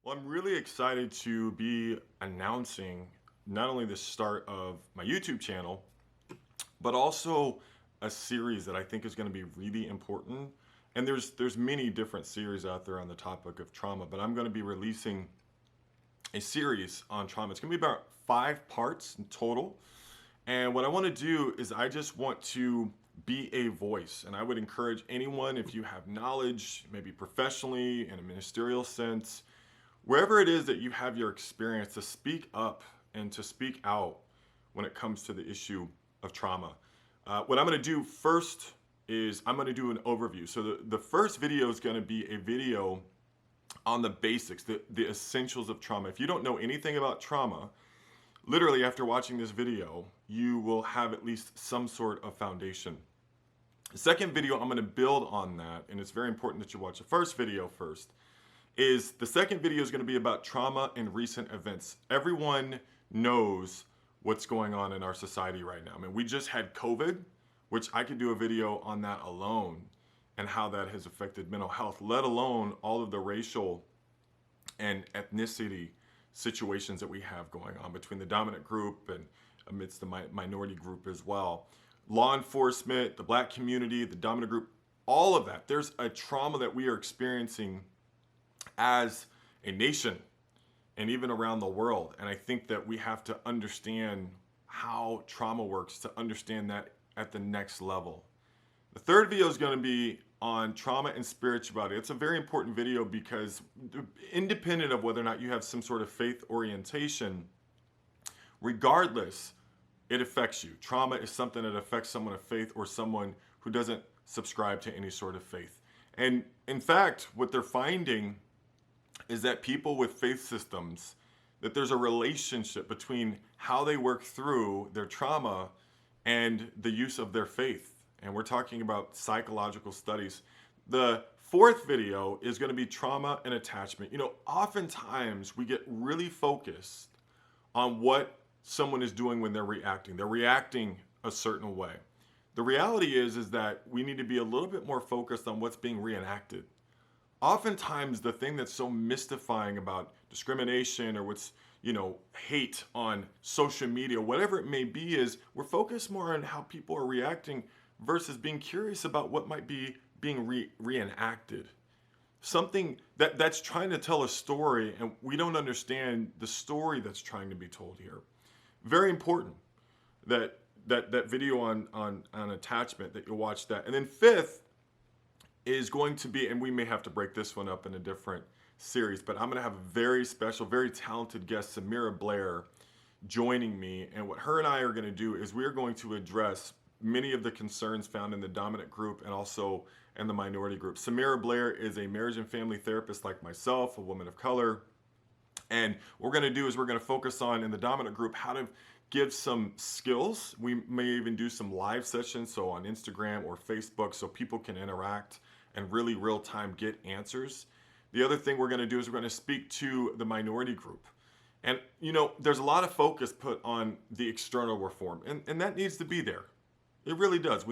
Well, I'm really excited to be announcing not only the start of my YouTube channel, but also a series that I think is going to be really important. And there's many different series out there on the topic of trauma, but I'm going to be releasing a series on trauma. It's going to be about 5 parts in total. And what I want to do is I just want to be a voice. And I would encourage anyone, if you have knowledge, maybe professionally in a ministerial sense, wherever it is that you have your experience, to speak up and to speak out when it comes to the issue of trauma. What I'm going to do first is I'm going to do an overview. So the first video is going to be a video on the basics, the essentials of trauma. If you don't know anything about trauma, literally after watching this video, you will have at least some sort of foundation. The second video, I'm going to build on that, and it's very important that you watch the first video first. The second video is going to be about trauma and recent events. Everyone knows what's going on in our society right now. I mean, we just had COVID, which I could do a video on that alone and how that has affected mental health, let alone all of the racial and ethnicity situations that we have going on between the dominant group and amidst the minority group as well. Law enforcement, the black community, the dominant group, all of that. There's a trauma that we are experiencing as a nation and even around the world. And I think that we have to understand how trauma works to understand that at the next level. The third video is going to be on trauma and spirituality. It's a very important video because independent of whether or not you have some sort of faith orientation, regardless, it affects you. Trauma is something that affects someone of faith or someone who doesn't subscribe to any sort of faith. And in fact, what they're finding is that people with faith systems, that there's a relationship between how they work through their trauma and the use of their faith. And we're talking about psychological studies. The fourth video is going to be trauma and attachment. You know, oftentimes we get really focused on what someone is doing when they're reacting. They're reacting a certain way. The reality is that we need to be a little bit more focused on what's being reenacted. Oftentimes the thing that's so mystifying about discrimination or what's, hate on social media, whatever it may be, is we're focused more on how people are reacting versus being curious about what might be being reenacted. Something that's trying to tell a story and we don't understand the story that's trying to be told here. Very important that video on attachment, that you watch that. And then fifth is going to be, and we may have to break this one up in a different series, but I'm going to have a very special, very talented guest, Samira Blair, joining me. And what her and I are going to do is we're going to address many of the concerns found in the dominant group and also in the minority group. Samira Blair is a marriage and family therapist like myself, a woman of color. And what we're going to do is we're going to focus on, in the dominant group, how to give some skills. We may even do some live sessions, so on Instagram or Facebook, so people can interact and really real time get answers. The other thing we're going to do is we're going to speak to the minority group. And, there's a lot of focus put on the external reform, and that needs to be there. It really does.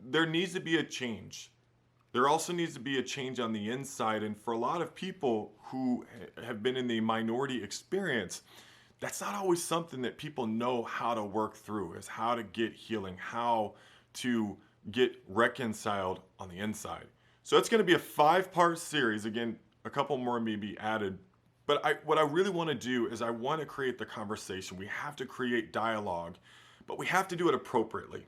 There needs to be a change. There also needs to be a change on the inside. And for a lot of people who have been in the minority experience, that's not always something that people know how to work through, is how to get healing, how to get reconciled on the inside. So it's going to be a 5-part series. Again, a couple more may be added. But what I really want to do is I want to create the conversation. We have to create dialogue, but we have to do it appropriately.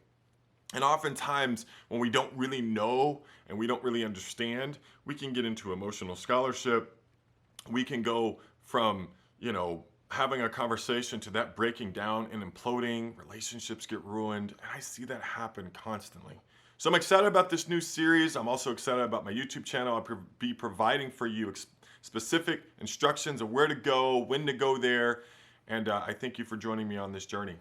And oftentimes when we don't really know and we don't really understand, we can get into emotional scholarship. We can go from, having a conversation to that breaking down and imploding. Relationships get ruined. And I see that happen constantly. So I'm excited about this new series. I'm also excited about my YouTube channel. I'll be providing for you specific instructions of where to go, when to go there. And I thank you for joining me on this journey.